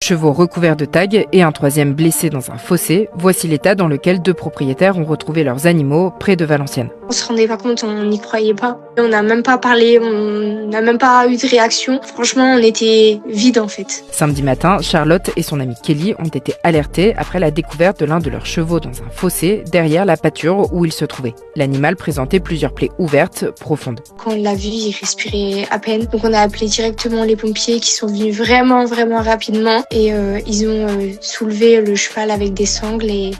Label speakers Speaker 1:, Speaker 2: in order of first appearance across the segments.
Speaker 1: chevaux recouverts de tags et un troisième blessé dans un fossé. Voici l'état dans lequel 2 propriétaires ont retrouvé leurs animaux près de Valenciennes.
Speaker 2: On se rendait pas compte, on n'y croyait pas. On n'a même pas parlé, on n'a même pas eu de réaction. Franchement, on était vide en fait.
Speaker 1: Samedi matin, Charlotte et son amie Kelly ont été alertés après la découverte de l'un de leurs chevaux dans un fossé derrière la pâture où il se trouvait. L'animal présentait plusieurs plaies ouvertes, profondes.
Speaker 2: Quand on l'a vu, il respirait à peine. Donc on a appelé directement les pompiers qui sont venus vraiment rapidement et ils ont soulevé le cheval avec des sangles et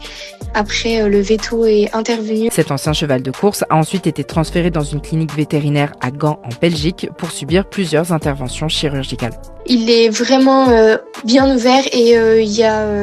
Speaker 2: après le véto est intervenu.
Speaker 1: Cet ancien cheval de course a ensuite été transféré dans une clinique vétérinaire à Gand en Belgique pour subir plusieurs interventions chirurgicales.
Speaker 2: Il est vraiment bien ouvert et il y a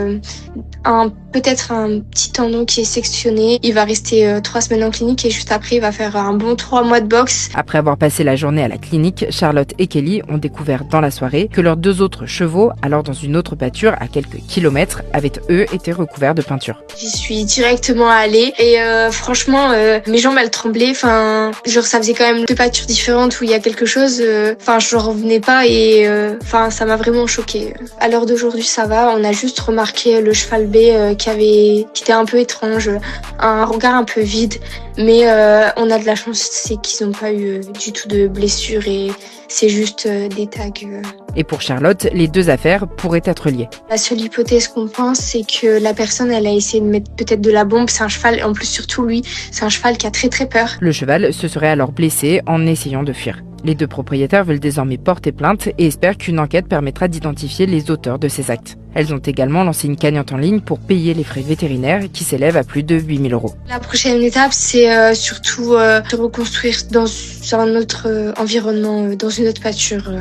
Speaker 2: peut-être un petit tendon qui est sectionné. Il va rester 3 semaines en clinique et juste après, il va faire un bon 3 mois de boxe.
Speaker 1: Après avoir passé la journée à la clinique, Charlotte et Kelly ont découvert dans la soirée que leurs 2 autres chevaux, alors dans une autre pâture à quelques kilomètres, avaient eux été recouverts de peinture.
Speaker 2: J'y suis directement allée et franchement, mes jambes elles tremblaient. Enfin, genre ça faisait quand même 2 pâtures différentes où il y a quelque chose. Enfin, je revenais pas et ça m'a vraiment choquée. À l'heure d'aujourd'hui, ça va. On a juste remarqué le cheval B qui était un peu étrange, un regard un peu vide. Mais on a de la chance, c'est qu'ils n'ont pas eu du tout de blessures et c'est juste des tags.
Speaker 1: Et pour Charlotte, les 2 affaires pourraient être liées.
Speaker 2: La seule hypothèse qu'on pense, c'est que la personne, elle a essayé de mettre peut-être de la bombe. C'est un cheval, en plus surtout lui, c'est un cheval qui a très peur.
Speaker 1: Le cheval se serait alors blessé en essayant de fuir. Les 2 propriétaires veulent désormais porter plainte et espèrent qu'une enquête permettra d'identifier les auteurs de ces actes. Elles ont également lancé une cagnotte en ligne pour payer les frais vétérinaires qui s'élèvent à plus de 8 000 €.
Speaker 2: La prochaine étape, c'est surtout de reconstruire dans un autre environnement, dans une autre pâture.